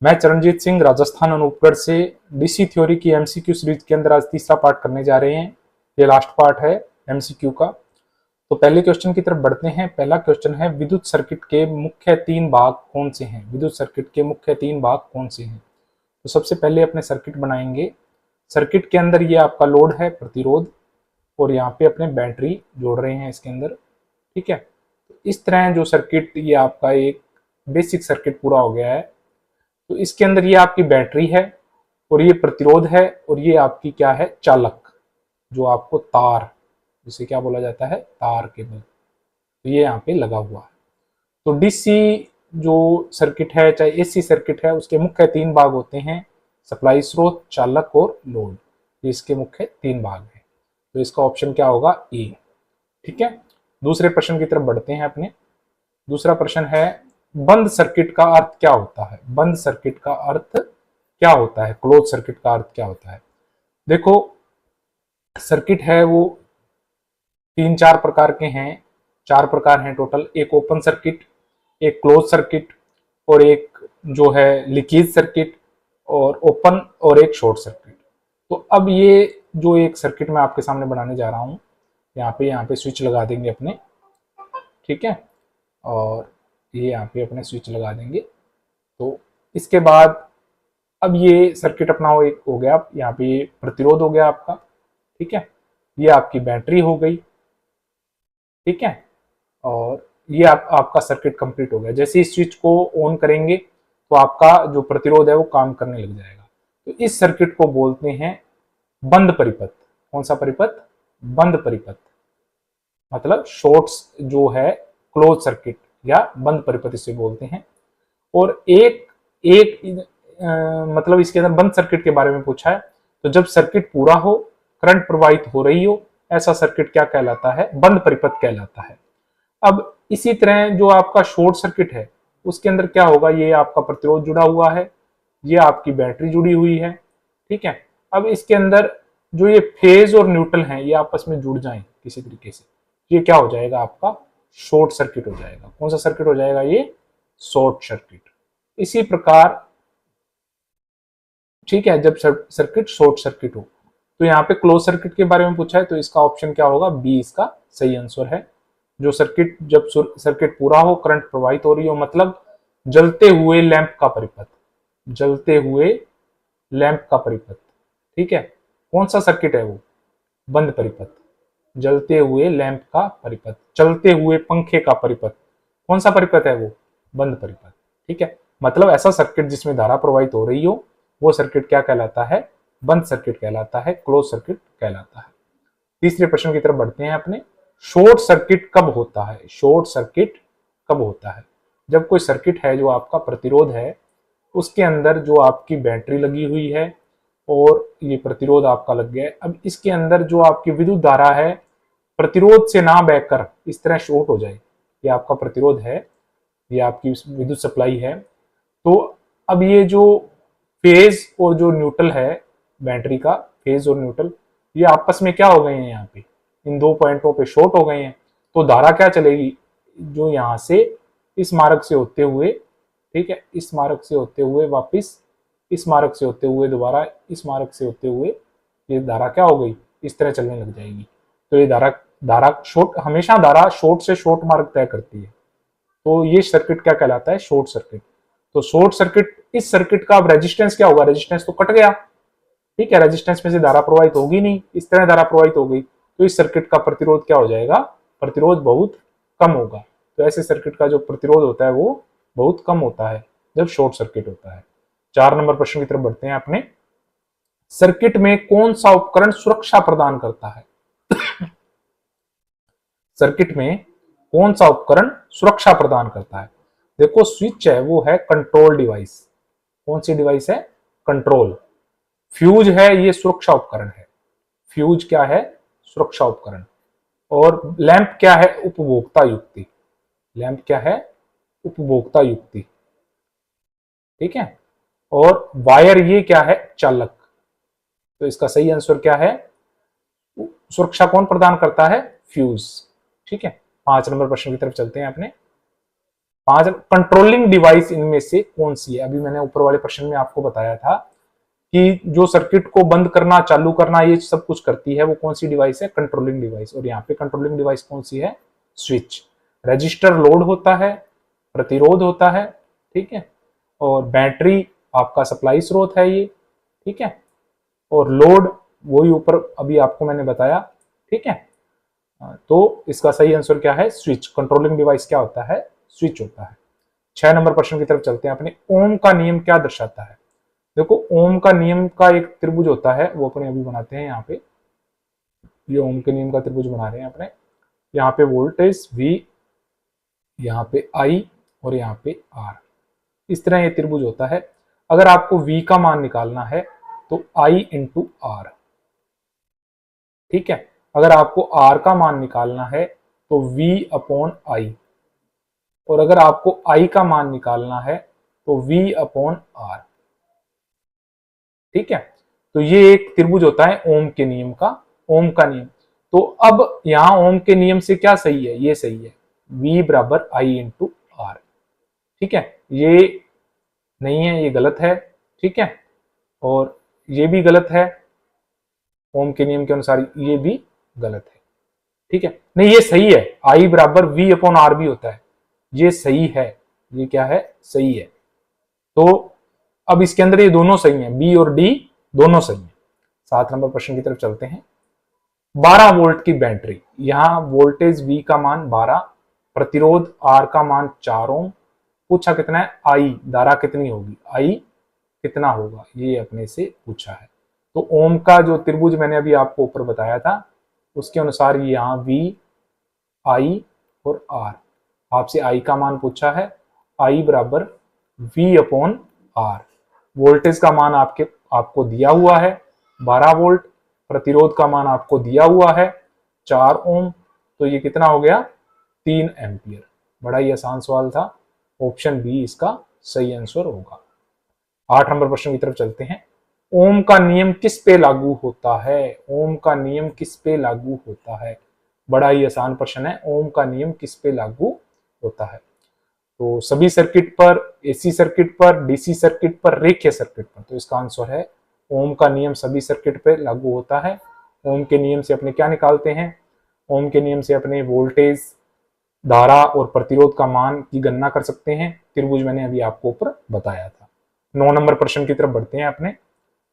मैं चरणजीत सिंह राजस्थान अनूपगढ़ से DC theory की एमसीक्यू सीरीज के अंदर आज तीसरा पार्ट करने जा रहे हैं। ये लास्ट पार्ट है एमसीक्यू का। तो पहले क्वेश्चन की तरफ बढ़ते हैं। पहला क्वेश्चन है, विद्युत सर्किट के मुख्य तीन भाग कौन से हैं? विद्युत सर्किट के मुख्य तीन भाग कौन से हैं? तो सबसे पहले अपने सर्किट बनाएंगे। सर्किट के अंदर ये आपका लोड है, प्रतिरोध, और यहाँ पे अपने बैटरी जोड़ रहे हैं इसके अंदर। ठीक है, तो इस तरह जो सर्किट, ये आपका एक बेसिक सर्किट पूरा हो गया है। तो इसके अंदर ये आपकी बैटरी है, और ये प्रतिरोध है, और ये आपकी क्या है, चालक, जो आपको तार, जिसे क्या बोला जाता है, तार केबल, तो ये यहाँ पे लगा हुआ है। तो डीसी जो सर्किट है, चाहे एसी सर्किट है, उसके मुख्य तीन भाग होते हैं, सप्लाई स्रोत, चालक और लोड। ये इसके मुख्य तीन भाग हैं। तो इसका ऑप्शन क्या होगा, ए। ठीक है, दूसरे प्रश्न की तरफ बढ़ते हैं अपने। दूसरा प्रश्न है, बंद सर्किट का अर्थ क्या होता है? बंद सर्किट का अर्थ क्या होता है? क्लोज सर्किट का अर्थ क्या होता है? देखो, सर्किट है वो तीन चार प्रकार के हैं, चार प्रकार हैं टोटल। एक ओपन सर्किट, एक क्लोज सर्किट, और एक जो है लीकेज सर्किट, और ओपन, और एक शॉर्ट सर्किट। तो अब ये जो एक सर्किट मैं आपके सामने बनाने जा रहा हूं, यहाँ पे स्विच लगा देंगे अपने। ठीक है, और ये यहाँ पे अपने स्विच लगा देंगे। तो इसके बाद अब ये सर्किट अपना एक हो गया। यहाँ पे ये प्रतिरोध हो गया आपका। ठीक है, ये आपकी बैटरी हो गई। ठीक है, और ये आपका सर्किट कंप्लीट हो गया। जैसे इस स्विच को ऑन करेंगे तो आपका जो प्रतिरोध है वो काम करने लग जाएगा। तो इस सर्किट को बोलते हैं बंद परिपथ। कौन सा परिपथ? बंद परिपथ, मतलब शॉर्ट्स जो है, क्लोज सर्किट या बंद परिपथ इसे बोलते हैं। और एक एक मतलब इसके अंदर बंद सर्किट के बारे में पूछा है, तो जब सर्किट पूरा हो, करंट प्रवाहित हो रही हो, ऐसा सर्किट क्या कहलाता है? बंद परिपथ कहलाता है। अब इसी तरह जो आपका शॉर्ट सर्किट है, उसके अंदर क्या होगा, ये आपका प्रतिरोध जुड़ा हुआ है, ये आपकी बैटरी जुड़ी हुई है। ठीक है, अब इसके अंदर जो ये फेज और न्यूट्रल हैं, ये आपस में जुड़ जाएं किसी तरीके से, ये क्या हो जाएगा, आपका शॉर्ट सर्किट हो जाएगा। कौन सा सर्किट हो जाएगा? ये शॉर्ट सर्किट। इसी प्रकार, ठीक है, जब सर्किट शॉर्ट सर्किट हो, तो यहाँ पे क्लोज सर्किट के बारे में पूछा है, तो इसका ऑप्शन क्या होगा, बी इसका सही आंसर है। जो सर्किट, जब सर्किट पूरा हो, करंट प्रवाहित हो रही हो, मतलब जलते हुए लैंप का परिपथ, जलते हुए लैंप का परिपथ। ठीक है, कौन सा सर्किट है वो? बंद परिपथ। जलते हुए लैंप का परिपथ, चलते हुए पंखे का परिपथ, कौन सा परिपथ है वो? बंद परिपथ। ठीक है, मतलब ऐसा सर्किट जिसमें धारा प्रवाहित हो रही हो, वो सर्किट क्या कहलाता है? बंद सर्किट कहलाता है, क्लोज सर्किट कहलाता है। तीसरे प्रश्न की तरफ बढ़ते हैं अपने। शॉर्ट सर्किट कब होता है? शॉर्ट सर्किट कब होता है? जब कोई सर्किट है, जो आपका प्रतिरोध है, उसके अंदर जो आपकी बैटरी लगी हुई है, और ये प्रतिरोध आपका लग गया है। अब इसके अंदर जो आपकी विद्युत धारा है, प्रतिरोध से ना बहकर इस तरह शॉर्ट हो जाए। ये आपका प्रतिरोध है, ये आपकी विद्युत सप्लाई है। तो अब ये जो फेज और जो न्यूट्रल है, बैटरी का फेज और न्यूट्रल, ये आपस में क्या हो गए हैं, यहाँ पे इन दो पॉइंटों पे शॉर्ट हो गए हैं। तो धारा क्या चलेगी, जो यहाँ से इस मार्ग से होते हुए, ठीक है, इस मार्ग से होते हुए वापिस, इस मार्ग से होते हुए दोबारा, इस मार्ग से होते हुए, ये धारा क्या हो गई, इस तरह चलने लग जाएगी। तो ये धारा धारा शॉर्ट, हमेशा धारा शॉर्ट से शॉर्ट मार्ग तय करती है। तो ये सर्किट क्या कहलाता है? Short circuit. तो शॉर्ट सर्किट, इस सर्किट का अब रेजिस्टेंस क्या होगा? रेजिस्टेंस तो कट गया। ठीक है, रेजिस्टेंस में से धारा प्रवाहित होगी नहीं, इस तरह धारा प्रवाहित हो गई। तो इस सर्किट का प्रतिरोध क्या हो जाएगा? प्रतिरोध बहुत कम होगा। तो ऐसे सर्किट का जो प्रतिरोध होता है वो बहुत कम होता है जब शॉर्ट सर्किट होता है। 4 नंबर प्रश्न की तरफ बढ़ते हैं अपने। सर्किट में कौन सा उपकरण सुरक्षा प्रदान करता है? सर्किट में कौन सा उपकरण सुरक्षा प्रदान करता है? देखो, स्विच है वो है कंट्रोल डिवाइस। कौन सी डिवाइस है? कंट्रोल। फ्यूज है, ये सुरक्षा उपकरण है। फ्यूज क्या है? सुरक्षा उपकरण। और लैंप क्या है? उपभोक्ता युक्ति। लैंप क्या है? उपभोक्ता युक्ति। ठीक है, और वायर ये क्या है? चालक। तो इसका सही आंसर क्या है? सुरक्षा कौन प्रदान करता है? फ्यूज। ठीक है, 5 नंबर प्रश्न की तरफ चलते हैं अपने। 5 कंट्रोलिंग डिवाइस इनमें से कौन सी है? अभी मैंने ऊपर वाले प्रश्न में आपको बताया था कि जो सर्किट को बंद करना चालू करना ये सब कुछ करती है वो कौन सी डिवाइस है? Controlling device. और यहाँ पे कंट्रोलिंग डिवाइस कौन सी है? स्विच। रजिस्टर लोड होता है, प्रतिरोध होता है, ठीक है, और बैटरी आपका सप्लाई स्रोत है ये, ठीक है, और लोड वही ऊपर अभी आपको मैंने बताया, ठीक है। तो इसका सही आंसर क्या है? स्विच। कंट्रोलिंग डिवाइस क्या होता है? स्विच होता है। 6 नंबर प्रश्न की तरफ चलते हैं अपने। ओम का नियम क्या दर्शाता है? देखो ओम का नियम का एक त्रिभुज होता है, वो अपने अभी बनाते हैं यहाँ पे। ये ओम के नियम का त्रिभुज बना रहे हैं अपने। यहाँ पे वोल्टेज V, यहाँ पे I और यहाँ पे R, इस तरह ये त्रिभुज होता है। अगर आपको V का मान निकालना है तो I इंटू R, ठीक है। अगर आपको R का मान निकालना है तो V अपॉन I, और अगर आपको I का मान निकालना है तो V अपॉन R, ठीक है। तो ये एक त्रिभुज होता है ओम के नियम का, ओम का नियम। तो अब यहां ओम के नियम से क्या सही है? ये सही है, V बराबर I इंटू R, ठीक है। ये नहीं है, ये गलत है, ठीक है, और ये भी गलत है, ओम के नियम के अनुसार ये भी गलत है, ठीक है। नहीं, ये सही है, I बराबर V अपॉन R भी होता है, ये सही है, ये क्या है? सही है। तो अब इसके अंदर ये दोनों सही हैं, बी और डी दोनों सही हैं। 7 नंबर प्रश्न की तरफ चलते हैं। 12 वोल्ट की बैटरी, यहां वोल्टेज V का मान 12, प्रतिरोध R का मान 4 ओम, पूछा कितना है? I, धारा कितनी होगी? I कितना होगा, ये अपने से पूछा है। तो ओम का जो त्रिभुज मैंने अभी आपको ऊपर बताया था उसके अनुसार यहाँ V, I और R, आपसे I का मान पूछा है, I बराबर V अपॉन R। वोल्टेज का मान आपको दिया हुआ है 12 वोल्ट, प्रतिरोध का मान आपको दिया हुआ है 4 ओम, तो ये कितना हो गया? 3 एम्पियर। बड़ा ही आसान सवाल था, ऑप्शन बी इसका सही आंसर होगा। 8 नंबर प्रश्न की तरफ चलते हैं। ओम का नियम किस पे लागू होता है? ओम का नियम किस पे लागू होता है? बड़ा ही आसान प्रश्न है, ओम का नियम किस पे लागू होता है? तो सभी सर्किट पर, एसी सर्किट पर, डीसी सर्किट पर, रेखीय सर्किट पर। तो इसका आंसर है ओम का नियम सभी सर्किट पर लागू होता है। ओम के नियम से अपने क्या निकालते हैं? ओम के नियम से अपने वोल्टेज, धारा और प्रतिरोध का मान की गणना कर सकते हैं। त्रिभुज मैंने अभी आपको ऊपर बताया था। 9 नंबर प्रश्न की तरफ बढ़ते हैं अपने।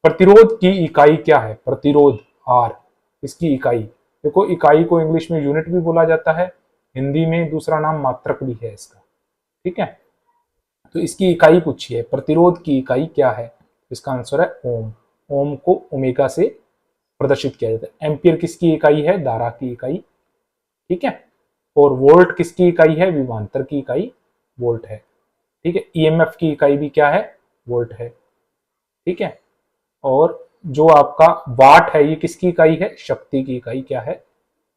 प्रतिरोध की इकाई क्या है? प्रतिरोध R, इसकी इकाई, देखो इकाई को इंग्लिश में यूनिट भी बोला जाता है, हिंदी में दूसरा नाम मात्रक भी है इसका, ठीक है। तो इसकी इकाई पूछी है, प्रतिरोध की इकाई क्या है? इसका आंसर है ओम। ओम को ओमेगा से प्रदर्शित किया जाता है। एम्पियर किसकी इकाई है? धारा की इकाई, ठीक है। और वोल्ट किसकी इकाई है? विभवांतर की इकाई वोल्ट है, ठीक है। ईएमएफ की इकाई भी क्या है? वोल्ट है, ठीक है। और जो आपका वाट है, ये किसकी इकाई है? शक्ति की इकाई क्या है?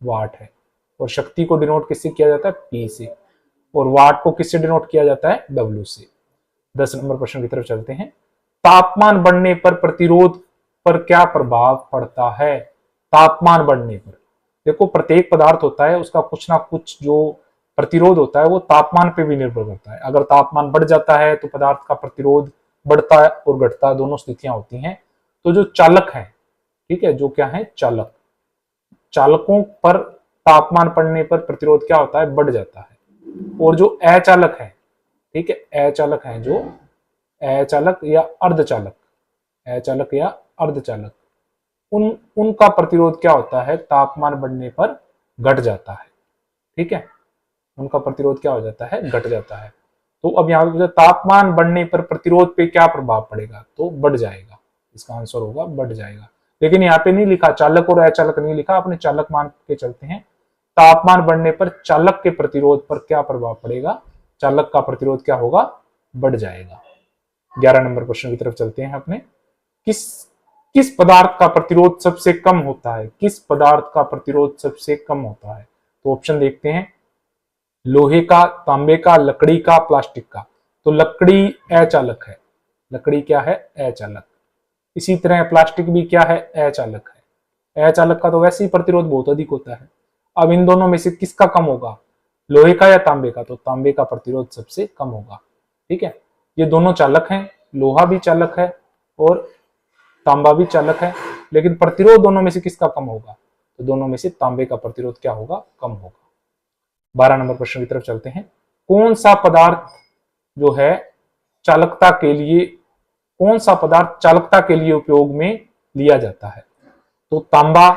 वाट है। और शक्ति को डिनोट किससे किया जाता है? पी से। और वाट को किससे डिनोट किया जाता है? डब्ल्यू से। 10 नंबर प्रश्न की तरफ चलते हैं। तापमान बढ़ने पर प्रतिरोध पर क्या प्रभाव पड़ता है? तापमान बढ़ने पर, देखो प्रत्येक पदार्थ होता है उसका कुछ ना कुछ जो प्रतिरोध होता है वो तापमान पे भी निर्भर करता है। अगर तापमान बढ़ जाता है तो पदार्थ का प्रतिरोध बढ़ता है और घटता, दोनों स्थितियां होती हैं। तो जो चालक है, ठीक है, जो क्या है? चालक, चालकों पर तापमान बढ़ने पर प्रतिरोध क्या होता है? बढ़ जाता है। और जो अचालक है, ठीक है, अचालक है, जो अचालक या अर्धचालक, अचालक या अर्धचालक, उनका प्रतिरोध क्या होता है? तापमान बढ़ने पर घट जाता है, ठीक है, उनका प्रतिरोध क्या हो जाता है? घट जाता है। तो अब यहाँ पे तापमान बढ़ने पर प्रतिरोध पे क्या प्रभाव पड़ेगा? तो बढ़ जाएगा, इसका आंसर होगा बढ़ जाएगा। लेकिन यहाँ पे नहीं लिखा, चालक और अचालक नहीं लिखा, अपने चालक मान के चलते हैं। तापमान बढ़ने पर चालक के प्रतिरोध पर क्या प्रभाव पड़ेगा? चालक का प्रतिरोध क्या होगा? बढ़ जाएगा। 11 नंबर क्वेश्चन की तरफ चलते हैं अपने। किस पदार्थ का प्रतिरोध सबसे कम होता है? किस पदार्थ का प्रतिरोध सबसे कम होता है? तो ऑप्शन देखते हैं, लोहे का, तांबे का, लकड़ी का, प्लास्टिक का। तो लकड़ी अचालक है, लकड़ी क्या है? अचालक। इसी तरह प्लास्टिक भी क्या है? अचालक है। अचालक का तो वैसे ही प्रतिरोध बहुत अधिक होता है। अब इन दोनों में से किसका कम होगा? लोहे का या तांबे का, तो तांबे का प्रतिरोध सबसे कम होगा। ठीक है, ये दोनों चालक हैं, लोहा भी चालक है और तांबा भी चालक है, लेकिन प्रतिरोध दोनों में से किसका कम होगा, तो दोनों में से तांबे का प्रतिरोध क्या होगा, कम होगा। 12 नंबर प्रश्न की तरफ चलते हैं। कौन सा पदार्थ जो है चालकता के लिए, कौन सा पदार्थ चालकता के लिए उपयोग में लिया जाता है, तो तांबा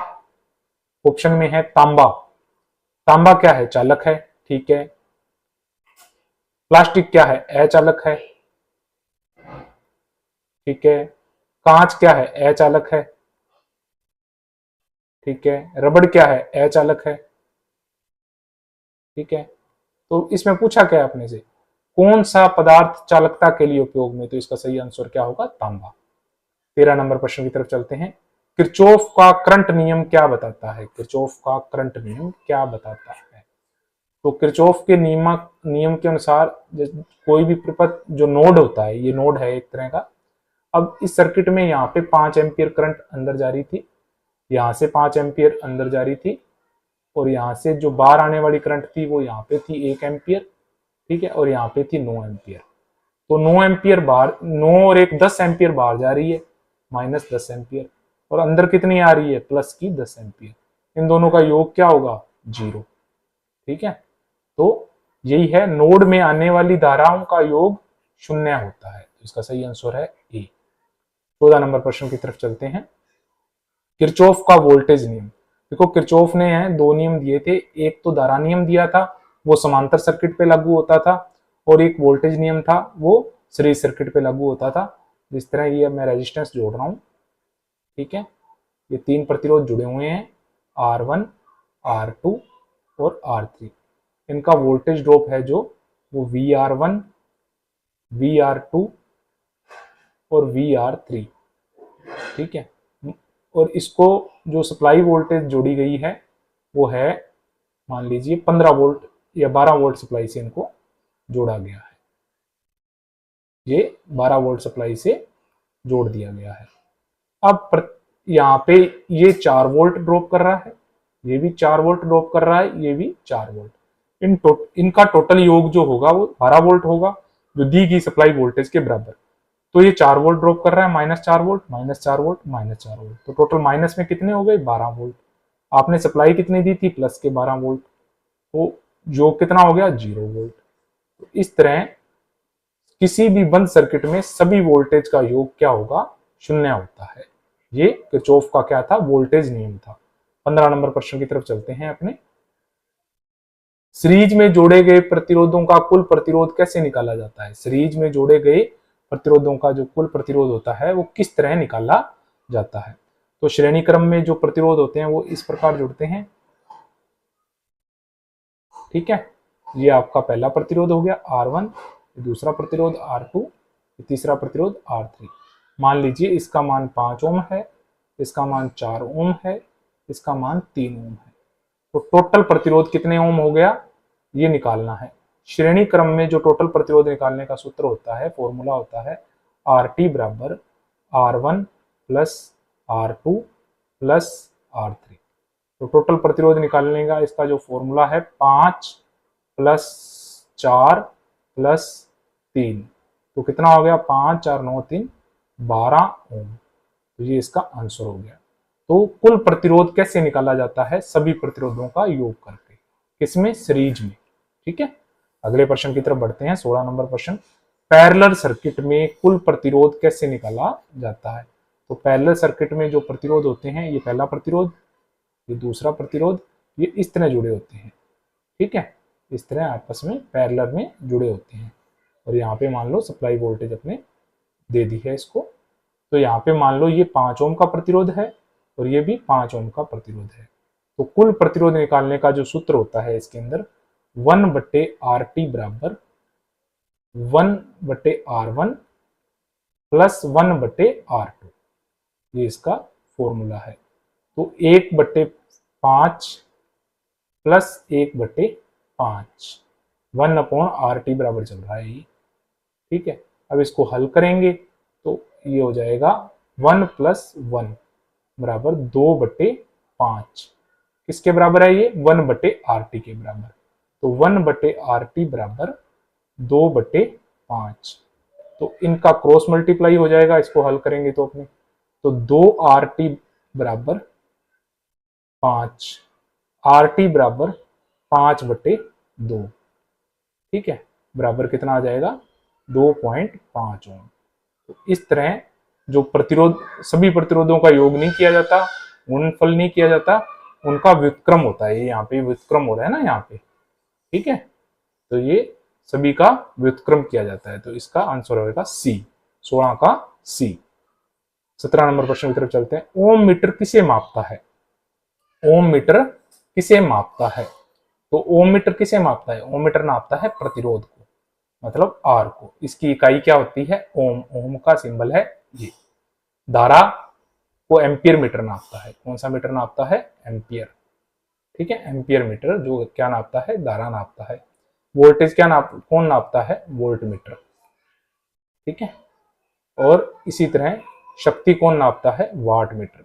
ऑप्शन में है। तांबा, तांबा क्या है, चालक है। ठीक है, प्लास्टिक क्या है, अचालक है। ठीक है, कांच क्या है, अचालक है। ठीक है, रबड़ क्या है, अचालक है। ठीक है, तो इसमें पूछा क्या है अपने से, कौन सा पदार्थ चालकता के लिए उपयोग में, तो इसका सही आंसर क्या होगा, तांबा। 13 नंबर प्रश्न की तरफ चलते हैं। किरचॉफ का करंट नियम क्या बताता है, किरचॉफ का करंट नियम क्या बताता है, तो किरचॉफ के नियम के अनुसार कोई भी प्रपथ जो नोड होता है, ये नोड है एक तरह का। अब इस सर्किट में यहाँ पे 5 एम्पियर करंट अंदर जा रही थी, यहाँ से 5 एम्पियर अंदर जा रही थी, और यहाँ से जो बाहर आने वाली करंट थी वो यहाँ पे थी 1 एम्पियर। ठीक है, और यहाँ पे थी 9 एम्पियर। तो 9 एम्पियर बाहर, 9 और 1 10 एम्पियर बाहर जा रही है, माइनस 10 एम्पियर, और अंदर कितनी आ रही है, प्लस की 10 एम्पियर। इन दोनों का योग क्या होगा, 0। ठीक है, तो यही है, नोड में आने वाली धाराओं का योग 0 होता है। तो इसका सही आंसर है ए। 14 नंबर प्रश्न की तरफ चलते हैं। किरचॉफ का वोल्टेज नियम, देखो किरचॉफ ने है 2 नियम दिए थे, एक तो धारा नियम दिया था, वो समांतर सर्किट पे लागू होता था, और एक वोल्टेज नियम था, वो सीरीज सर्किट पे लागू होता था। जिस तरह ये मैं रेजिस्टेंस जोड़ रहा हूं, ठीक है, ये 3 प्रतिरोध जुड़े हुए हैं, R1, R2 और R3। इनका वोल्टेज ड्रॉप है जो वो VR1, VR2 और VR3। ठीक है, और इसको जो सप्लाई वोल्टेज जोड़ी गई है वो है, मान लीजिए 15 वोल्ट या 12 वोल्ट सप्लाई से इनको जोड़ा गया है, ये 12 वोल्ट सप्लाई से जोड़ दिया गया है। अब यहाँ पे ये 4 वोल्ट ड्रॉप कर रहा है, ये भी 4 वोल्ट ड्रॉप कर रहा है, ये भी 4 वोल्ट। इनका टोटल योग जो होगा वो 12 वोल्ट होगा, जो दी गई सप्लाई वोल्टेज के बराबर। तो ये 4 वोल्ट ड्रॉप कर रहा है, -4 वोल्ट, -4 वोल्ट, -4 वोल्ट, तो टोटल माइनस में कितने हो गए, 12 वोल्ट। आपने सप्लाई कितनी दी थी, प्लस के 12 वोल्ट, तो योग कितना हो गया, 0 वोल्ट। तो इस तरह किसी भी बंद सर्किट में सभी वोल्टेज का योग क्या होगा, 0 होता है। ये किरचॉफ का क्या था, वोल्टेज नियम था। 15 नंबर प्रश्न की तरफ चलते हैं अपने। सीरीज में जोड़े गए प्रतिरोधों का कुल प्रतिरोध कैसे निकाला जाता है, सीरीज में जोड़े गए प्रतिरोधों का जो कुल प्रतिरोध होता है वो किस तरह निकाला जाता है। तो श्रेणी क्रम में जो प्रतिरोध होते हैं वो इस प्रकार जुड़ते हैं। ठीक है, ये आपका पहला प्रतिरोध हो गया R1, दूसरा प्रतिरोध R2, तीसरा प्रतिरोध R3। मान लीजिए इसका मान 5 ओम है, इसका मान 4 ओम है, इसका मान 3 ओम है, तो टोटल प्रतिरोध कितने ओम हो गया, ये निकालना है। श्रेणी क्रम में जो टोटल प्रतिरोध निकालने का सूत्र होता है, फॉर्मूला होता है RT बराबर R1 plus R2 plus R3। तो टोटल प्रतिरोध निकालने का इसका जो फॉर्मूला है 5 प्लस 4 प्लस 3, तो कितना हो गया, 5 4 9 3 12 ओम। तो ये इसका आंसर हो गया। तो कुल प्रतिरोध कैसे निकाला जाता है, सभी प्रतिरोधों का योग करके, किसमें, सीरीज में। ठीक है, अगले प्रश्न की तरफ बढ़ते हैं। 16 नंबर प्रश्न, पैरेलल सर्किट में कुल प्रतिरोध कैसे निकाला जाता है। तो पैरेलल सर्किट में जो प्रतिरोध होते हैं, ये पहला प्रतिरोध, ये दूसरा प्रतिरोध, ये इस तरह जुड़े होते हैं। ठीक है, इस तरह आपस में पैरेलल में जुड़े होते हैं। और यहाँ पे मान लो सप्लाई वोल्टेज अपने दे दी है इसको, तो यहाँ पे मान लो ये 5 ओम का प्रतिरोध है और ये भी 5 ओम का प्रतिरोध है। तो कुल प्रतिरोध निकालने का जो सूत्र होता है इसके अंदर 1/RT बराबर 1/R1 प्लस 1/R2, ये इसका फॉर्मूला है। तो 1/5 प्लस 1/5, 1/RT बराबर चल रहा है ये। ठीक है, अब इसको हल करेंगे तो ये हो जाएगा 1 + 1 बराबर 2/5। किसके बराबर है ये, 1/RT के बराबर। तो 1/RT बराबर 2/5। तो इनका क्रॉस मल्टीप्लाई हो जाएगा, इसको हल करेंगे तो अपने, तो 2RT बराबर 5, RT बराबर 5/2, ठीक है, बराबर कितना आ जाएगा 2.5 ओम। तो इस तरह जो प्रतिरोध, सभी प्रतिरोधों का योग नहीं किया जाता, गुणनफल नहीं किया जाता, उनका व्युत्क्रम होता है। ये यहाँ पे व्युत्क्रम हो रहा है ना यहाँ पे, ठीक है, तो ये सभी का व्युत्क्रम किया जाता है। तो इसका आंसर होगा सी, 16 का सी। 17 नंबर प्रश्न की तरफ चलते हैं। ओम मीटर किसे मापता है? ओम मीटर किसे मापता है? तो ओम मीटर किसे मापता है? ओम मीटर नापता है प्रतिरोध को, मतलब आर को। इसकी इकाई क्या होती है? ओम। ओम का सिंबल है ये। धारा को एम्पियर मीटर नापता है। कौन सा मीटर नापता है? एम्पियर, ठीक है, एम्पियर मीटर जो क्या नापता है? धारा नापता है। वोल्टेज कौन नापता है? वोल्ट मीटर, ठीक है। और इसी तरह शक्ति कौन नापता है? Watt meter.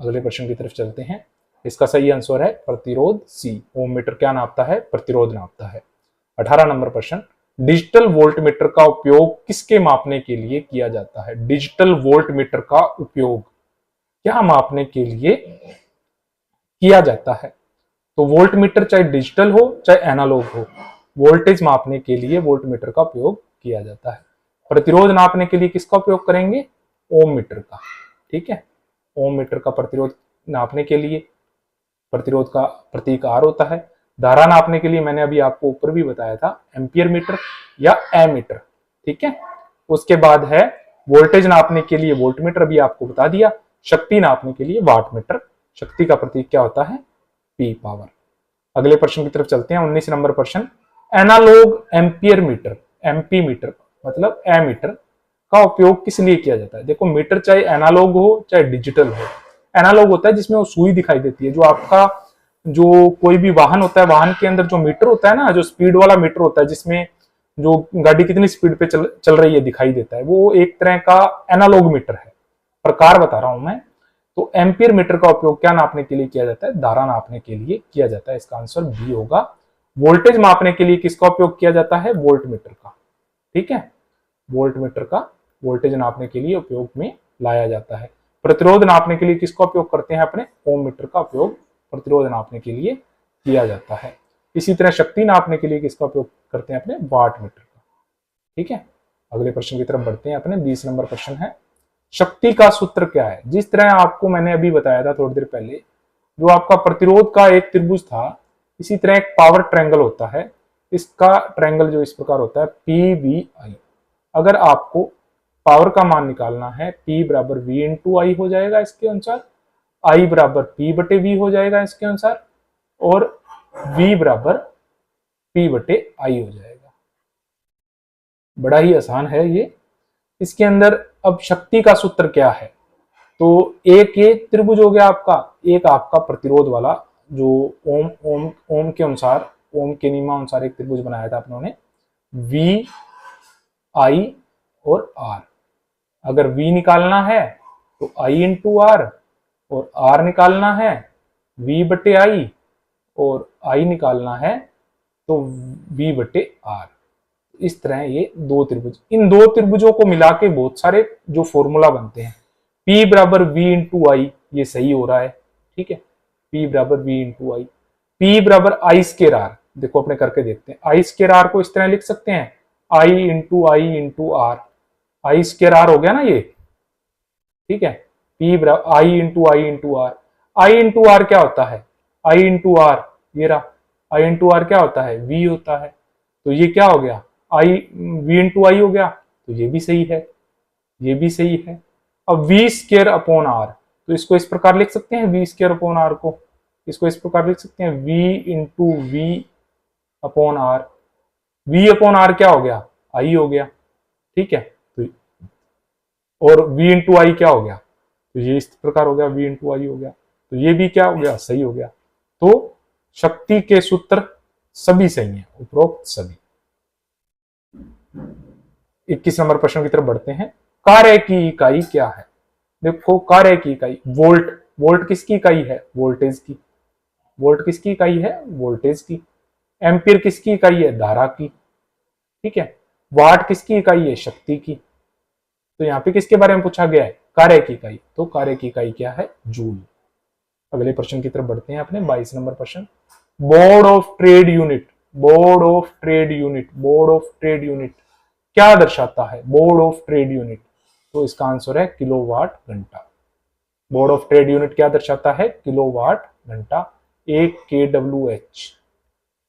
अगले प्रश्न की तरफ चलते हैं। इसका सही आंसर है प्रतिरोध, सी। ओम मीटर क्या नापता है? प्रतिरोध नापता है। 18 नंबर प्रश्न। डिजिटल वोल्ट मीटर का उपयोग किसके मापने के लिए किया जाता है? डिजिटल वोल्ट मीटर का उपयोग क्या मापने के लिए किया जाता है? तो वोल्ट मीटर चाहे डिजिटल हो चाहे एनालॉग हो, वोल्टेज मापने के लिए वोल्ट मीटर का उपयोग किया जाता है। प्रतिरोध नापने के लिए किसका उपयोग करेंगे? ओम मीटर का, ठीक है। ओम मीटर का प्रतिरोध नापने के लिए, प्रतिरोध का प्रतीक आर होता है। धारा नापने के लिए मैंने अभी आपको ऊपर भी बताया था, एम्पियर मीटर या एमीटर, ठीक है। उसके बाद है वोल्टेज नापने के लिए वोल्ट मीटर, अभी आपको बता दिया। शक्ति नापने के लिए वाट मीटर। शक्ति का प्रतीक क्या होता है? P power. अगले प्रश्न की तरफ चलते हैं। 19 नंबर प्रश्न। Analog ampere meter, amp meter मतलब एमीटर का उपयोग किस लिए किया जाता है? देखो, मीटर चाहे एनालॉग हो चाहे डिजिटल हो। एनालॉग होता है जिसमें वो सुई दिखाई देती है, जो आपका जो कोई भी वाहन होता है, वाहन के अंदर जो मीटर होता है ना, जो स्पीड वाला मीटर होता है, जिसमें जो गाड़ी कितनी स्पीड पे चल रही है दिखाई देता है, वो एक तरह का एनालॉग मीटर है। प्रकार बता रहा हूं मैं। तो एम्पियर मीटर का उपयोग क्या नापने के लिए किया जाता है? धारा नापने के लिए किया जाता है। इसका आंसर बी होगा। वोल्टेज मापने के लिए किसका उपयोग किया जाता है? वोल्ट मीटर का, ठीक है। वोल्ट मीटर का वोल्टेज नापने के लिए उपयोग में लाया जाता है। प्रतिरोध नापने के लिए किसका उपयोग करते हैं? अपने ओम मीटर का उपयोग प्रतिरोध नापने के लिए किया जाता है। इसी तरह शक्ति नापने के लिए किसका उपयोग करते हैं? अपने वाट मीटर का, ठीक है। अगले प्रश्न की तरफ बढ़ते हैं। अपने 20 नंबर प्रश्न है, शक्ति का सूत्र क्या है? जिस तरह आपको मैंने अभी बताया था थोड़ी देर पहले, जो आपका प्रतिरोध का एक त्रिभुज था, इसी तरह एक पावर ट्रायंगल होता है। इसका ट्रायंगल जो इस प्रकार होता है, पी वी आई। अगर आपको पावर का मान निकालना है, P बराबर V इंटू आई हो जाएगा इसके अनुसार, I बराबर P बटे V हो जाएगा इसके अनुसार, और V बराबर P बटे आई हो जाएगा। बड़ा ही आसान है ये। इसके अंदर अब शक्ति का सूत्र क्या है? तो एक ये त्रिभुज हो गया आपका, एक आपका प्रतिरोध वाला, जो ओम ओम ओम के अनुसार, ओम के नियमानुसार एक त्रिभुज बनाया था अपनों ने, V I और R। अगर V निकालना है तो I इंटू आर, और R निकालना है V बटे आई, और I निकालना है तो V बटे R। इस तरह ये दो त्रिभुज, इन दो त्रिभुजों को मिला के बहुत सारे जो फॉर्मूला बनते हैं। P बराबर V इंटू आई, ये सही हो रहा है, ठीक है। P बराबर V इंटू आई। P बराबर आई स्केर आर, देखो अपने करके देखते हैं। आई स्केर आर को इस तरह लिख सकते हैं, I into R. I square R हो गया ना ये, ठीक है। P बराबर I into R. I into R क्या होता है? आई इंटू आर, ये रहा, आई इंटू आर क्या होता है? V होता है। तो ये क्या हो गया? आई V इंटू आई हो गया। तो ये भी सही है, ये भी सही है। अब V स्केयर अपॉन आर, तो इसको इस प्रकार लिख सकते हैं, V स्केयर अपॉन आर को इसको इस प्रकार लिख सकते हैं, V into V upon R. V upon R क्या हो गया? आई हो गया, ठीक है। तो और V इंटू आई क्या हो गया? तो ये इस प्रकार हो गया, V इंटू आई हो गया। तो ये भी क्या हो गया? सही हो गया। तो शक्ति के सूत्र सभी सही हैं, उपरोक्त सभी। 21 नंबर प्रश्न की तरफ बढ़ते हैं। कार्य की इकाई क्या है? देखो, कार्य की इकाई वोल्ट। वोल्ट किसकी इकाई है? वोल्टेज की। वोल्ट किसकी इकाई है? वोल्टेज की। एम्पियर किसकी इकाई है? धारा की। ठीक है। वाट किसकी इकाई है? शक्ति की। तो यहाँ पे किसके बारे में पूछा गया है? कार्य की इकाई। तो कार्य की इकाई क्या है? जूल। अगले प्रश्न की तरफ बढ़ते हैं अपने 22 नंबर प्रश्न। Board of trade unit, board of trade unit, board of trade unit क्या दर्शाता है? बोर्ड ऑफ ट्रेड यूनिट, तो इसका आंसर है किलोवाट घंटा। बोर्ड ऑफ ट्रेड यूनिट क्या दर्शाता है? किलोवाट घंटा। 1 kWh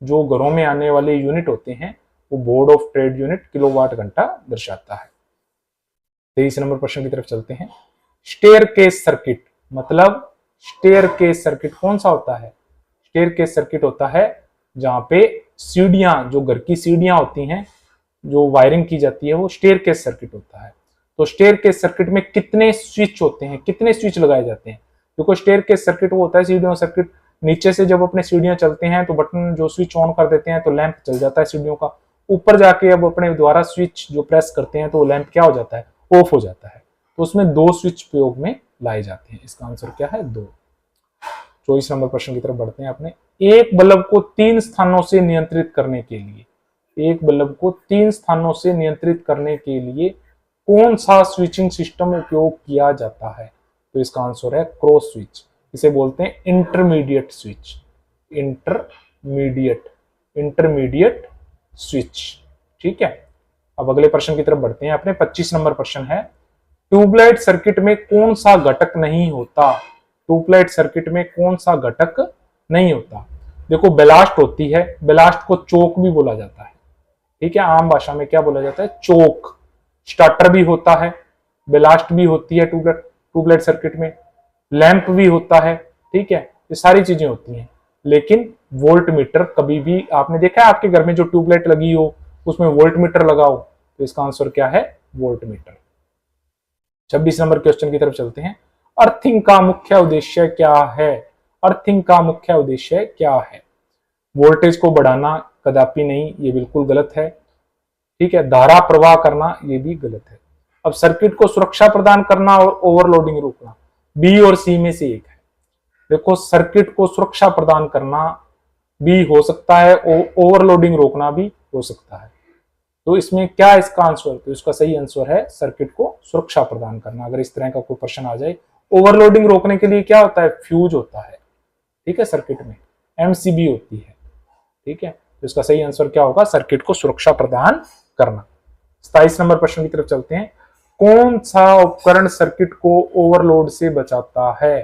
जो घरों में आने वाले यूनिट होते हैं वो board of trade unit kilowatt घंटा दर्शाता है। 23 नंबर प्रश्न की तरफ चलते हैं। स्टेयर केस सर्किट, मतलब स्टेयर केस सर्किट कौन सा होता है? स्टेयर केस सर्किट होता है जहां पे सीढ़ियां, जो घर की सीढ़ियां होती हैं, जो वायरिंग की जाती है, वो स्टेयर केस सर्किट होता है। तो स्टेयर केस सर्किट में कितने स्विच होते हैं, कितने स्विच लगाए जाते हैं? देखो स्टेयर केस सर्किट वो होता है सीढ़ियों सर्किट, नीचे से जब अपने सीढ़ियां चलते हैं तो बटन जो स्विच ऑन कर देते हैं तो लैंप चल जाता है सीढ़ियों का। ऊपर जाके अब अपने द्वारा स्विच जो प्रेस करते हैं तो वो लैंप क्या हो जाता है? ऑफ हो जाता है। तो उसमें 2 स्विच प्रयोग में लाए जाते हैं। इसका आंसर क्या है? 2। 24 नंबर प्रश्न की तरफ बढ़ते हैं अपने। एक बल्ब को 3 स्थानों से नियंत्रित करने के लिए, एक बल्ब को 3 स्थानों से नियंत्रित करने के लिए कौन सा स्विचिंग सिस्टम उपयोग किया जाता है? तो इसका आंसर है क्रॉस स्विच। इसे बोलते हैं intermediate switch. Intermediate, intermediate switch. ठीक है। अब अगले प्रश्न की तरफ बढ़ते हैं अपने। 25 नंबर प्रश्न है। ट्यूबलाइट सर्किट में कौन सा घटक नहीं होता? ट्यूबलाइट सर्किट में कौन सा घटक नहीं होता? देखो बेलास्ट होती है, बेलास्ट को चोक भी बोला जाता है। ठीक है, आम भाषा में क्या बोला जाता है? चोक। स्टार्टर भी होता है, बेलास्ट भी होती है ट्यूबलाइट सर्किट में, लैंप भी होता है। ठीक है, ये सारी चीजें होती हैं। लेकिन वोल्ट मीटर कभी भी, आपने देखा है आपके घर में जो ट्यूबलाइट लगी हो उसमें वोल्ट मीटर लगाओ, तो इसका आंसर क्या है? Volt meter. 26 नंबर क्वेश्चन की तरफ चलते हैं। अर्थिंग का मुख्य उद्देश्य क्या है? अर्थिंग का मुख्य उद्देश्य क्या है? वोल्टेज को बढ़ाना कदापि नहीं, ये बिल्कुल गलत है। ठीक है, धारा प्रवाह करना ये भी गलत है। अब सर्किट को सुरक्षा प्रदान करना और ओवरलोडिंग रोकना, बी और सी में से एक है। देखो सर्किट को सुरक्षा प्रदान करना भी हो सकता है, ओवरलोडिंग रोकना भी हो सकता है। तो इसमें क्या इसका आंसर? तो इसका सही आंसर है सर्किट को सुरक्षा प्रदान करना। अगर इस तरह का कोई प्रश्न आ जाए, ओवरलोडिंग रोकने के लिए क्या होता है? फ्यूज होता है। ठीक है, सर्किट में एमसीबी होती है। ठीक है, तो इसका सही आंसर क्या होगा? सर्किट को सुरक्षा प्रदान करना। 27 नंबर प्रश्न की तरफ चलते हैं। कौन सा उपकरण सर्किट को ओवरलोड से बचाता है?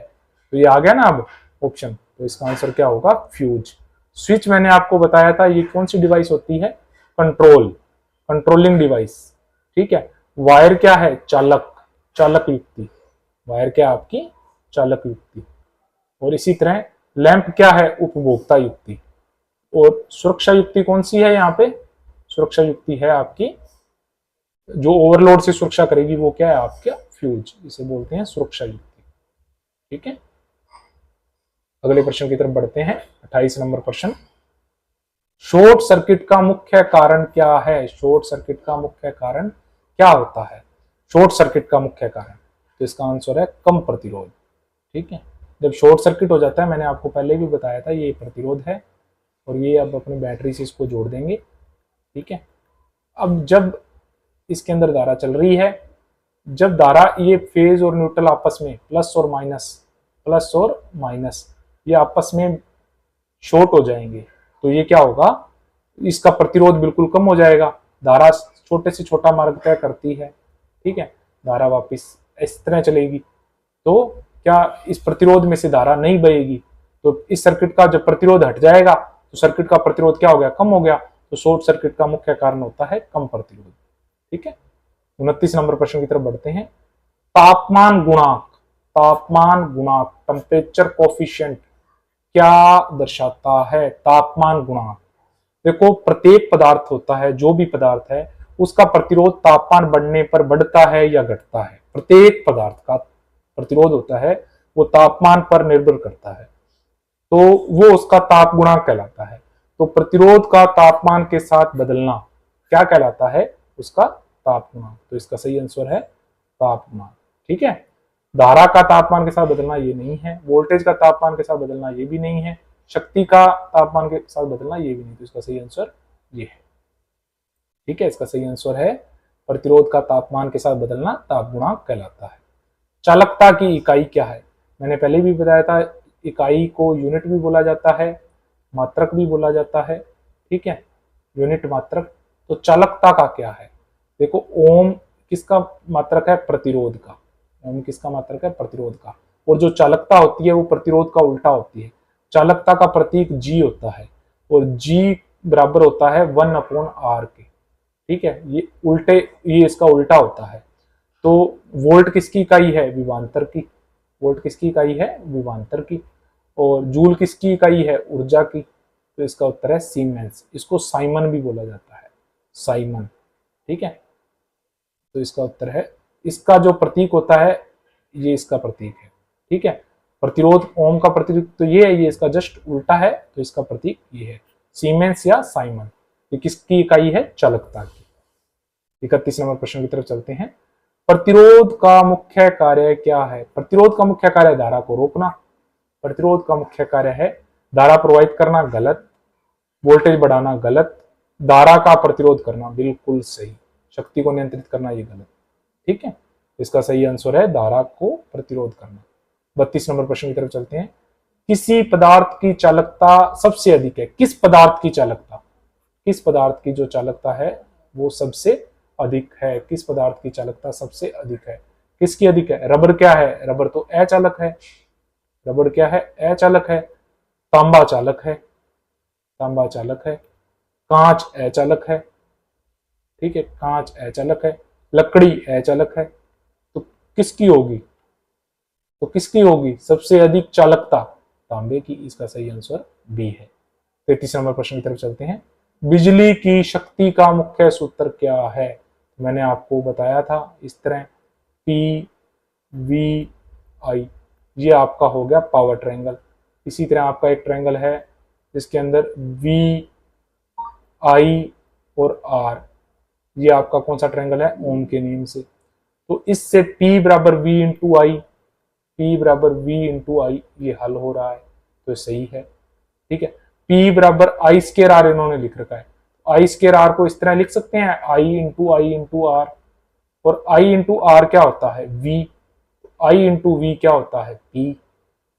तो ये आ गया ना अब ऑप्शन, तो इसका आंसर क्या होगा? फ्यूज। स्विच मैंने आपको बताया था, ये कौन सी डिवाइस होती है? Control, controlling device. ठीक है, वायर क्या है? चालक, चालक युक्ति। वायर क्या आपकी? चालक युक्ति। और इसी तरह लैंप क्या है? उपभोक्ता युक्ति। और सुरक्षा युक्ति कौन सी है यहाँ पे? सुरक्षा युक्ति है आपकी जो ओवरलोड से सुरक्षा करेगी, वो क्या है? आपका फ्यूज। इसे बोलते हैं सुरक्षा युक्ति। ठीक है, अगले प्रश्न की तरफ बढ़ते हैं। 28 नंबर प्रश्न। शॉर्ट सर्किट का मुख्य कारण क्या है? शॉर्ट सर्किट का मुख्य कारण क्या होता है? शॉर्ट सर्किट का मुख्य कारण, तो इसका आंसर है कम प्रतिरोध। ठीक है, जब शॉर्ट सर्किट हो जाता है, मैंने आपको पहले भी बताया था, ये प्रतिरोध है और ये अब अपनी बैटरी से इसको जोड़ देंगे। ठीक है, अब जब इसके अंदर धारा चल रही है, जब धारा ये फेज और न्यूट्रल आपस में प्लस और माइनस ये आपस में शॉर्ट हो जाएंगे, तो ये क्या होगा? इसका प्रतिरोध बिल्कुल कम हो जाएगा। धारा छोटे से छोटा मार्ग तय करती है। ठीक है, धारा वापस इस तरह चलेगी, तो क्या इस प्रतिरोध में से धारा नहीं बहेगी। तो इस सर्किट का जब प्रतिरोध हट जाएगा तो सर्किट का प्रतिरोध क्या हो गया? कम हो गया। तो शॉर्ट सर्किट का मुख्य कारण होता है कम प्रतिरोध। ठीक है, 29 नंबर प्रश्न की तरफ बढ़ते हैं। तापमान गुणांक, तापमान गुणांक, टेम्परेचर कोफिशिएंट क्या दर्शाता है? तापमान गुणांक, देखो प्रत्येक पदार्थ होता है, जो भी पदार्थ है उसका प्रतिरोध तापमान बढ़ने पर बढ़ता है या घटता है। प्रत्येक पदार्थ का प्रतिरोध होता है वो तापमान पर निर्भर करता है, तो वो उसका ताप गुणांक कहलाता है। तो प्रतिरोध का तापमान के साथ बदलना क्या कहलाता है? उसका ताप गुणांक। तो इसका सही आंसर है ताप गुणांक। ठीक है, धारा का तापमान के साथ बदलना ये नहीं है, वोल्टेज का तापमान के साथ बदलना ये भी नहीं है, शक्ति का तापमान के साथ बदलना, ये भी नहीं, तो इसका सही आंसर ये है। ठीक है, इसका सही आंसर है प्रतिरोध का तापमान के साथ बदलना ताप गुणांक कहलाता है। चालकता की इकाई क्या है? मैंने पहले भी बताया था, इकाई को यूनिट भी बोला जाता है, मात्रक भी बोला जाता है। ठीक है, यूनिट, मात्रक। तो चालकता का क्या है? देखो, ओम किसका मात्रक है? प्रतिरोध का। ओम किसका मात्रक है? प्रतिरोध का। और जो चालकता होती है वो प्रतिरोध का उल्टा होती है। चालकता का प्रतीक G होता है और G बराबर होता है 1/R के। ठीक है, ये उल्टे, ये इसका उल्टा होता है। तो वोल्ट किसकी इकाई है? विभवांतर की। वोल्ट किसकी इकाई है? विभवांतर की। और जूल किसकी इकाई है? ऊर्जा की। तो इसका उत्तर है सीमेंस। इसको साइमन भी बोला जाता है, साइमन। ठीक है, तो इसका उत्तर है, इसका जो प्रतीक होता है ये इसका प्रतीक है। ठीक है, प्रतिरोध ओम का प्रतीक तो ये है, ये इसका जस्ट उल्टा है, तो इसका प्रतीक ये है, सीमेंस या साइमन। ये किसकी इकाई है? चालकता की। 31 नंबर प्रश्न की तरफ चलते हैं। प्रतिरोध का मुख्य कार्य क्या है? प्रतिरोध का मुख्य कार्य धारा को रोकना। प्रतिरोध का मुख्य कार्य है धारा प्रवाहित करना, गलत। वोल्टेज बढ़ाना, गलत। धारा का प्रतिरोध करना, बिल्कुल सही। शक्ति को नियंत्रित करना, ये गलत। ठीक है, इसका सही आंसर है धारा को प्रतिरोध करना। 32 नंबर प्रश्न की तरफ चलते हैं। किसी पदार्थ की चालकता सबसे अधिक है? किस पदार्थ की चालकता? किस पदार्थ की जो चालकता है वो सबसे अधिक है? किस पदार्थ की चालकता सबसे अधिक है? किसकी अधिक है? रबर क्या है? रबर तो अचालक है। रबर क्या है? अचालक है। तांबा चालक है। तांबा चालक है। कांच अचालक है। ठीक है, कांच अचालक है। लकड़ी अचालक है। तो किसकी होगी? तो किसकी होगी सबसे अधिक चालकता? तांबे की। इसका सही आंसर बी है। 33 नंबर प्रश्न की तरफ चलते हैं। बिजली की शक्ति का मुख्य सूत्र क्या है? मैंने आपको बताया था इस तरह, पी वी आई, ये आपका हो गया पावर ट्रायंगल। इसी तरह आपका एक ट्रायंगल है जिसके अंदर वी, आई और आर, ये आपका कौन सा ट्रायंगल है? ओम के नियम से। तो इससे P बराबर V इंटू आई, P बराबर V इंटू आई, ये हल हो रहा है, तो सही है। ठीक है, P बराबर आई स्केयर आर इन्होंने लिख रखा है। आई स्केयर आर को इस तरह लिख सकते हैं, आई इंटू आर। और आई इंटू आर क्या होता है? V। आई इंटू वी क्या होता है? P।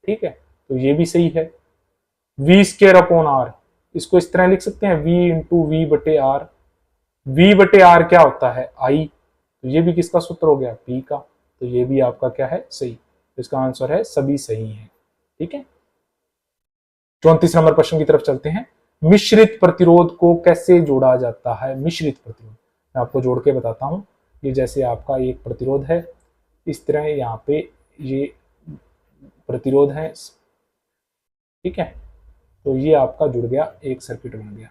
ठीक है, तो ये भी सही है। V स्केयर अपॉन आर, इसको इस तरह लिख सकते हैं, V इंटू वी बटे आर। V बटे आर क्या होता है? आई। तो ये भी किसका सूत्र हो गया? P का। तो ये भी आपका क्या है? सही। तो इसका आंसर है सभी सही है। ठीक है, 34 नंबर प्रश्न की तरफ चलते हैं। मिश्रित प्रतिरोध को कैसे जोड़ा जाता है? मिश्रित प्रतिरोध मैं आपको जोड़ के बताता हूं। ये जैसे आपका एक प्रतिरोध है, इस तरह यहाँ पे ये प्रतिरोध है। ठीक है, तो ये आपका जुड़ गया, एक सर्किट बन गया।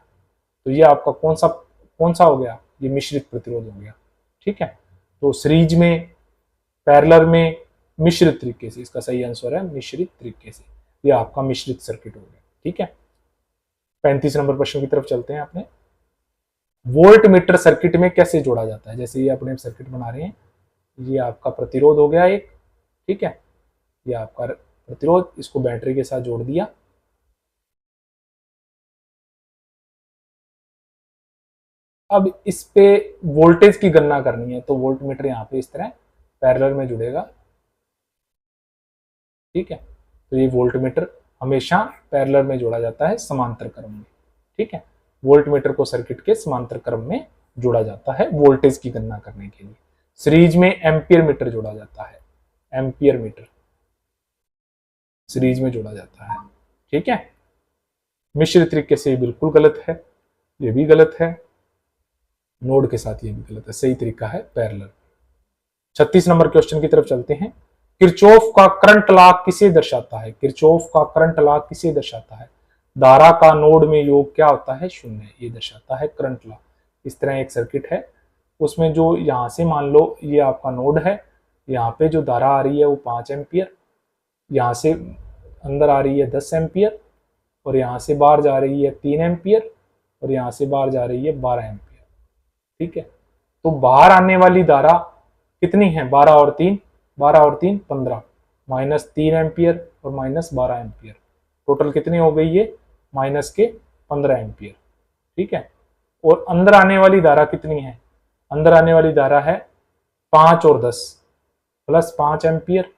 तो ये आपका कौन सा हो गया? ये मिश्रित प्रतिरोध हो गया। ठीक है, तो सीरीज में, पैरेलल में, मिश्रित तरीके से, इसका सही आंसर है मिश्रित तरीके से। ये आपका मिश्रित सर्किट हो गया। ठीक है, 35 नंबर प्रश्न की तरफ चलते हैं अपने। वोल्ट मीटर सर्किट में कैसे जोड़ा जाता है? जैसे ये अपने सर्किट बना रहे हैं, ये आपका प्रतिरोध हो गया एक। ठीक है, ये आपका प्रतिरोध, इसको बैटरी के साथ जोड़ दिया। अब इस पे वोल्टेज की गणना करनी है, तो वोल्ट मीटर यहाँ पे इस तरह पैरेलल में जुड़ेगा। ठीक है, तो ये वोल्ट मीटर हमेशा पैरेलल में जोड़ा जाता है, समांतर क्रम में। ठीक है, वोल्ट मीटर को सर्किट के समांतर क्रम में जोड़ा जाता है वोल्टेज की गणना करने के लिए। सीरीज में एम्पियर मीटर जोड़ा जाता है। एम्पियर मीटर सीरीज में जोड़ा जाता है। ठीक है, मिश्रित तरीके से बिल्कुल गलत है, ये भी गलत है, नोड के साथ ये भी गलत है। सही तरीका है पैरेलल। 36 नंबर क्वेश्चन की तरफ चलते हैं। किरचॉफ का करंट लॉ किसे दर्शाता है? किरचॉफ का करंट लॉ किसे दर्शाता है? धारा का नोड में योग क्या होता है? शून्य। ये दर्शाता है करंट लॉ। इस तरह एक सर्किट है, उसमें जो यहां से मान लो ये आपका नोड है, यहाँ पे जो धारा आ रही है वो 5 एम्पियर, यहाँ से अंदर आ रही है 10 एम्पियर, और यहाँ से बाहर जा रही है 3 एम्पियर, और यहाँ से बाहर जा रही है 12 एम्पियर। ठीक है, तो बाहर आने वाली धारा कितनी है? 12 और 3 15, -3 एम्पियर और -12 एम्पियर, टोटल कितनी हो गई ये, माइनस के 15 एम्पियर। ठीक है, और अंदर आने वाली धारा कितनी है, अंदर आने वाली धारा है 5 और 10, प्लस 5 एम्पियर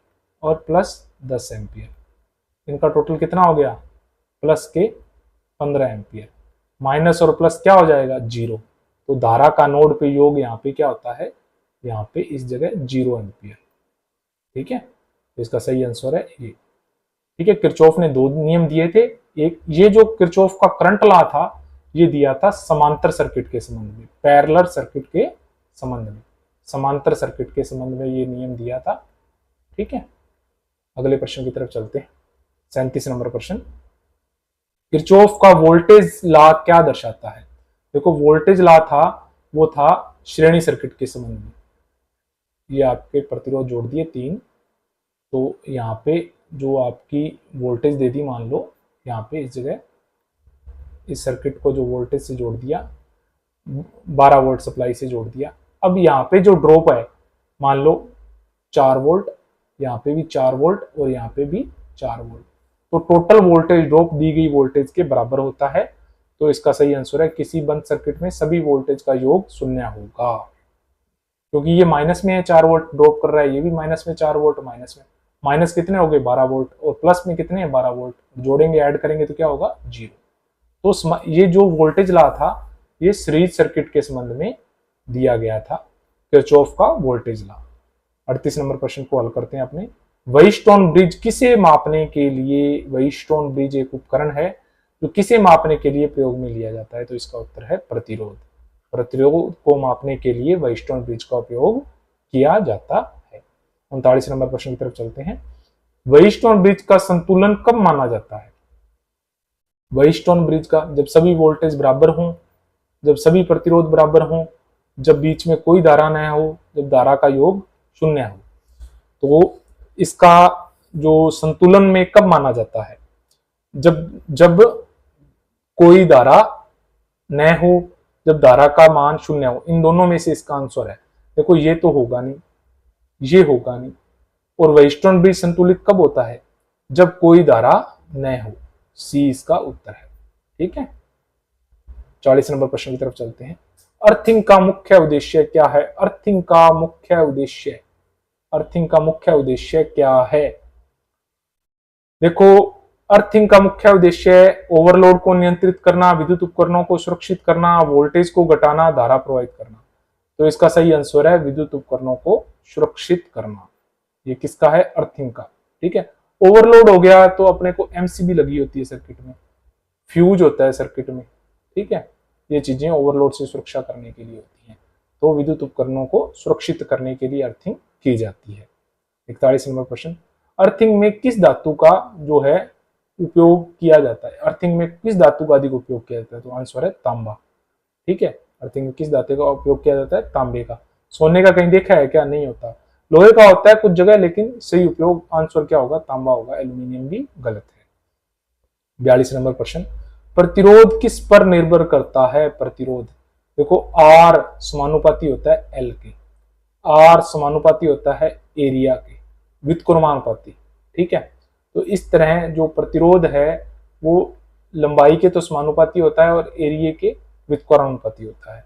और प्लस 10 एम्पियर, इनका टोटल कितना हो गया, प्लस के 15 एम्पियर। माइनस और प्लस क्या हो जाएगा, 0। तो धारा का नोड पे योग यहाँ पे क्या होता है, यहाँ पे इस जगह 0 एम्पियर। ठीक है, तो इसका सही आंसर है ये। ठीक है, किरचॉफ ने दो नियम दिए थे, एक ये जो किरचॉफ का करंट लॉ था ये दिया था समांतर सर्किट के संबंध में, पैरेलल सर्किट के संबंध में, समांतर सर्किट के संबंध में ये नियम दिया था। ठीक है, अगले प्रश्न की तरफ चलते हैं। 37 नंबर प्रश्न, किरचॉफ का वोल्टेज लॉ क्या दर्शाता है। देखो वोल्टेज लॉ था वो था श्रेणी सर्किट के संबंध में, ये आपके प्रतिरोध जोड़ दिए 3, तो यहाँ पे जो आपकी वोल्टेज दे दी, मान लो यहाँ पे इस जगह इस सर्किट को जो वोल्टेज से जोड़ दिया, 12 वोल्ट सप्लाई से जोड़ दिया। अब यहाँ पे जो ड्रॉप है मान लो 4 वोल्ट, यहाँ पे भी 4 वोल्ट और यहाँ पे भी 4 वोल्ट, तो टोटल वोल्टेज ड्रॉप दी गई वोल्टेज के बराबर होता है। तो इसका सही आंसर है किसी बंद सर्किट में सभी वोल्टेज का योग 0 होगा, क्योंकि ये माइनस में है 4 वोल्ट ड्रॉप कर रहा है, ये भी माइनस में 4 वोल्ट, माइनस में माइनस कितने हो गए 12 वोल्ट और प्लस में कितने हैं 12 वोल्ट, जोड़ेंगे ऐड करेंगे तो क्या होगा 0। तो ये जो वोल्टेज लॉ था ये सीरीज सर्किट के संबंध में दिया गया था, किरचॉफ का वोल्टेज लॉ। 38 नंबर प्रश्न को हल करते हैं अपने। व्हीटस्टोन ब्रिज किसे मापने के लिए, व्हीटस्टोन ब्रिज एक उपकरण है जो किसे मापने के लिए प्रयोग में लिया जाता है, तो इसका उत्तर है प्रतिरोध। प्रतिरोध को मापने के लिए व्हीटस्टोन ब्रिज का उपयोग किया जाता है। 39 नंबर प्रश्न की तरफ चलते हैं। व्हीटस्टोन ब्रिज का संतुलन कब माना जाता है। व्हीटस्टोन ब्रिज का जब सभी वोल्टेज बराबर हों, जब सभी प्रतिरोध बराबर हों, जब बीच में कोई धारा न हो, जब धारा का योग 0 हो। तो इसका जो संतुलन में कब माना जाता है, जब कोई धारा न हो, जब धारा का मान 0 हो, इन दोनों में से इसका आंसर है। देखो ये तो होगा नहीं, ये होगा नहीं, और व्हीटस्टोन ब्रिज संतुलित कब होता है, जब कोई धारा न हो। सी इसका उत्तर है। ठीक है, 40 नंबर प्रश्न की तरफ चलते हैं। अर्थिंग का मुख्य उद्देश्य क्या है। अर्थिंग का मुख्य उद्देश्य, अर्थिंग का मुख्य उद्देश्य क्या है। देखो अर्थिंग का मुख्य उद्देश्य ओवरलोड को नियंत्रित करना, विद्युत उपकरणों को सुरक्षित करना, वोल्टेज को घटाना, धारा प्रवाहित करना। तो इसका सही आंसर है विद्युत उपकरणों को सुरक्षित करना। ये किसका है, अर्थिंग का। ठीक है, ओवरलोड हो गया तो अपने को एमसीबी लगी होती है सर्किट में, फ्यूज होता है सर्किट में। ठीक है, ये चीजें ओवरलोड से सुरक्षा करने के लिए होती हैं, तो विद्युत उपकरणों को सुरक्षित करने के लिए अर्थिंग की जाती है। 41 नंबर प्रश्न, अर्थिंग में किस धातु का जो है उपयोग किया जाता है। अर्थिंग में किस धातु का अधिक उपयोग किया जाता है, तो आंसर है तांबा। ठीक है, अर्थिंग में किस धातु का उपयोग किया जाता है, तांबे का। सोने का कहीं देखा है क्या, नहीं होता। लोहे का होता है कुछ जगह, लेकिन सही उपयोग आंसर क्या होगा, तांबा होगा। एल्यूमिनियम भी गलत है। 42 नंबर प्रश्न, प्रतिरोध किस पर निर्भर करता है। प्रतिरोध देखो आर समानुपाती होता है एल के, आर समानुपाती होता है एरिया के, व्युत्क्रमानुपाती। ठीक है, तो इस तरह जो प्रतिरोध है वो लंबाई के तो समानुपाती होता है और एरिया के व्युत्क्रमानुपाती होता है।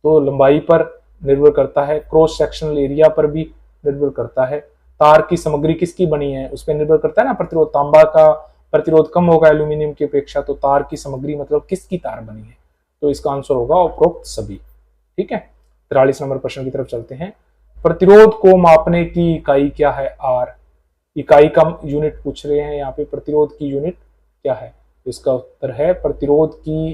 तो लंबाई पर निर्भर करता है, क्रॉस सेक्शनल एरिया पर भी निर्भर करता है, तार की सामग्री किसकी बनी है उस पर निर्भर करता है ना प्रतिरोध। तांबा का प्रतिरोध कम होगा एल्यूमिनियम की अपेक्षा, तो तार की सामग्री मतलब किसकी तार बनी है, तो इसका आंसर होगा उपरोक्त सभी। ठीक है, 43 नंबर प्रश्न की तरफ चलते हैं। प्रतिरोध को मापने की इकाई क्या है, आर। इकाई का यूनिट पूछ रहे हैं यहाँ पे, प्रतिरोध की यूनिट क्या है, तो इसका उत्तर है प्रतिरोध की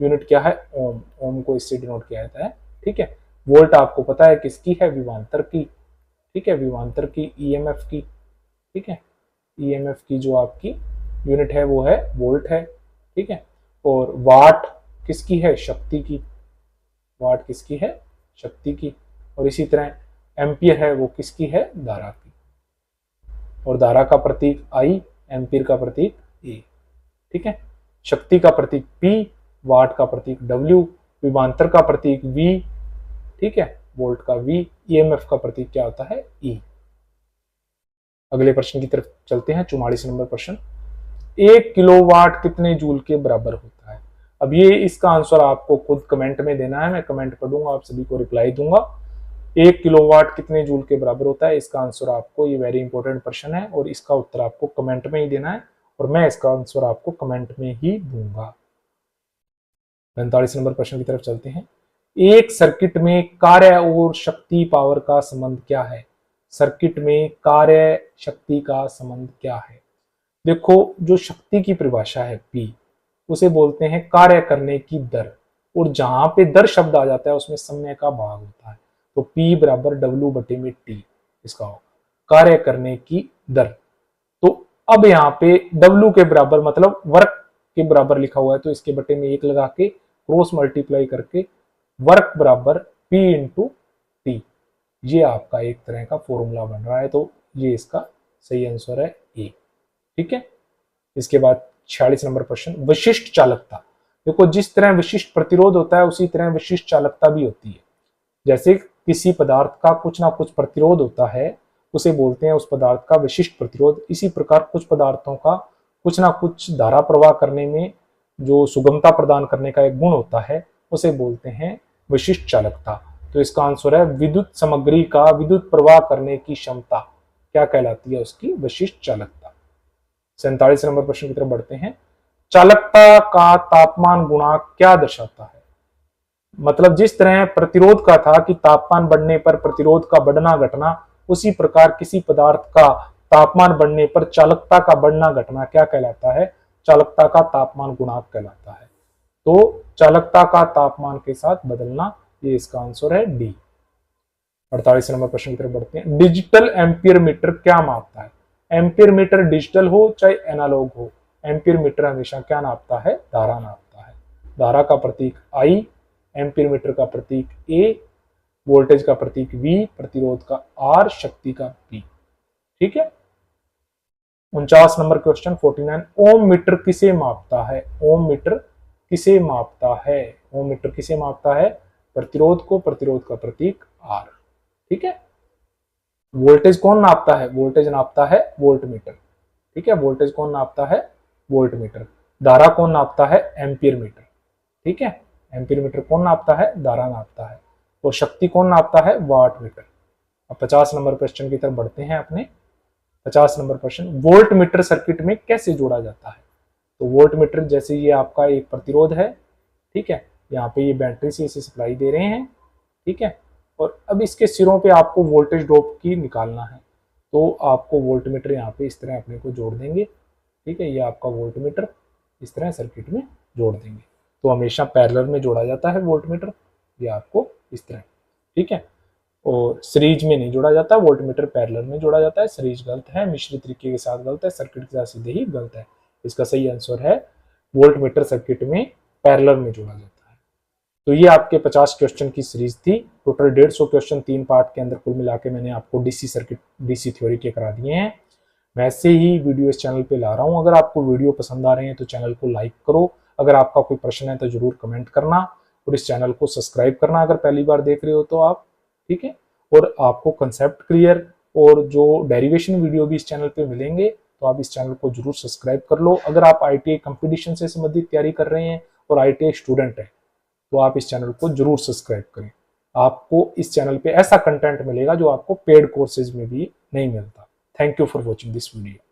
यूनिट क्या है, ओम। ओम को इससे डिनोट किया जाता है। ठीक है, वोल्ट आपको पता है किसकी है, विभवांतर की। ठीक है, विभवांतर की, ईएमएफ की। ठीक है, ईएमएफ की जो आपकी यूनिट है वो है वोल्ट है। ठीक है, और वाट किसकी है, शक्ति की। वाट किसकी है, शक्ति की। और इसी तरह एम्पियर है वो किसकी है, धारा की। और धारा का प्रतीक आई, एम्पियर का प्रतीक ए। ठीक है, शक्ति का प्रतीक पी, वाट का प्रतीक डब्ल्यू, विभवांतर का प्रतीक वी। ठीक है, वोल्ट का वी, ईएमएफ का प्रतीक क्या होता है, ई। अगले प्रश्न की तरफ चलते हैं। 44 नंबर प्रश्न, 1 किलोवाट कितने जूल के बराबर होता है। अब ये इसका आंसर आपको खुद कमेंट में देना है, मैं कमेंट पढ़ूंगा, आप सभी को रिप्लाई दूंगा। 1 किलोवाट कितने जूल के बराबर होता है, इसका आंसर आपको, ये वेरी इंपॉर्टेंट प्रश्न है और इसका उत्तर आपको कमेंट में ही देना है और मैं इसका आंसर आपको कमेंट में ही दूंगा। 45 नंबर प्रश्न की तरफ चलते हैं। एक सर्किट में कार्य और शक्ति पावर का संबंध क्या है। सर्किट में कार्य शक्ति का संबंध क्या है। देखो, जो शक्ति की परिभाषा है P, उसे बोलते हैं कार्य करने की दर, और जहां पे दर शब्द आ जाता है उसमें समय का भाग होता है, तो P बराबर W/T इसका होगा, कार्य करने की दर। तो अब यहाँ पे W के बराबर मतलब वर्क के बराबर लिखा हुआ है, तो इसके बटे में 1 लगा के क्रॉस मल्टीप्लाई करके वर्क बराबर P इंटू टी, ये आपका एक तरह का फॉर्मूला बन रहा है, तो ये इसका सही आंसर है ए। ठीक है, इसके बाद 46 नंबर प्रश्न, विशिष्ट चालकता। देखो, जिस तरह विशिष्ट प्रतिरोध होता है उसी तरह विशिष्ट चालकता भी होती है। जैसे किसी पदार्थ का कुछ ना कुछ प्रतिरोध होता है, उसे बोलते हैं उस पदार्थ का विशिष्ट प्रतिरोध। इसी प्रकार कुछ पदार्थों का कुछ ना कुछ धारा प्रवाह करने में जो सुगमता प्रदान करने का एक गुण होता है, उसे बोलते हैं विशिष्ट चालकता। तो इसका आंसर है विद्युत सामग्री का विद्युत प्रवाह करने की क्षमता क्या कहलाती है, उसकी विशिष्ट चालकता। 47 नंबर प्रश्न की तरफ बढ़ते हैं। चालकता का तापमान गुणांक क्या दर्शाता है। मतलब जिस तरह प्रतिरोध का था कि तापमान बढ़ने पर प्रतिरोध का बढ़ना घटना, उसी प्रकार किसी पदार्थ का तापमान बढ़ने पर चालकता का बढ़ना घटना क्या कहलाता है, चालकता का तापमान गुणांक कहलाता है। तो चालकता का तापमान के साथ बदलना, ये इसका आंसर है डी। 48 नंबर प्रश्न की तरफ बढ़ते हैं। डिजिटल एम्पियर मीटर क्या मापता है। एम्पियर मीटर डिजिटल हो चाहे एनालॉग हो, एम्पियर मीटर हमेशा क्या नापता है, धारा नापता है। धारा का प्रतीक आई, एम्पियर मीटर का प्रतीक ए, वोल्टेज का प्रतीक वी, प्रतिरोध का आर, शक्ति का पी। ठीक है। 49 नंबर क्वेश्चन 49, ओम मीटर किसे मापता है। ओम मीटर किसे मापता है। ओम मीटर किसे मापता है, प्रतिरोध को, प्रतिरोध का प्रतीक आर। ठीक है। वोल्टेज कौन नापता है, वोल्टेज नापता है वोल्ट मीटर। ठीक है, वोल्टेज कौन नापता है, वोल्ट मीटर। धारा कौन नापता है, एम्पियर मीटर। ठीक है, एम्पियर मीटर कौन नापता है, धारा नापता है। और शक्ति कौन नापता है, वाट मीटर। अब 50 नंबर क्वेश्चन की तरफ बढ़ते हैं अपने। 50 number question, volt meter circuit में कैसे जोड़ा जाता है। तो वोल्ट मीटर जैसे ये आपका एक प्रतिरोध है, ठीक है, यहाँ पे ये बैटरी से इसे सप्लाई दे रहे हैं, ठीक है, और अब इसके सिरों पे आपको वोल्टेज ड्रॉप की निकालना है, तो आपको वोल्ट मीटर यहाँ पे इस तरह अपने को जोड़ देंगे। ठीक है, ये आपका वोल्ट मीटर इस तरह सर्किट में जोड़ देंगे। तो हमेशा पैरेलल में जोड़ा जाता है वोल्ट मीटर, ये आपको इस तरह। ठीक है, और सीरीज में नहीं जोड़ा जाता, वोल्ट मीटर पैरेलल में जोड़ा जाता है। सीरीज गलत है, मिश्रित तरीके के साथ गलत है, सर्किट के साथ सीधे ही गलत है। इसका सही आंसर है वोल्ट मीटर सर्किट में पैरेलल में जोड़ा जाता है। तो ये आपके 50 क्वेश्चन की सीरीज थी। टोटल 150 क्वेश्चन 3 पार्ट के अंदर कुल मिला के मैंने आपको डीसी सर्किट, डीसी थ्योरी के करा दिए हैं। मैं ऐसे ही वीडियो इस चैनल पे ला रहा हूँ। अगर आपको वीडियो पसंद आ रहे हैं तो चैनल को लाइक करो, अगर आपका कोई प्रश्न है तो जरूर कमेंट करना, और इस चैनल को सब्सक्राइब करना अगर पहली बार देख रहे हो तो आप। ठीक है, और आपको कंसेप्ट क्लियर और जो डेरिवेशन वीडियो भी इस चैनल पे मिलेंगे, तो आप इस चैनल को जरूर सब्सक्राइब कर लो। अगर आप ITI कंपटीशन से संबंधित तैयारी कर रहे हैं और ITI स्टूडेंट है, तो आप इस चैनल को जरूर सब्सक्राइब करें। आपको इस चैनल पे ऐसा कंटेंट मिलेगा जो आपको पेड कोर्सेज में भी नहीं मिलता। Thank you for watching this video.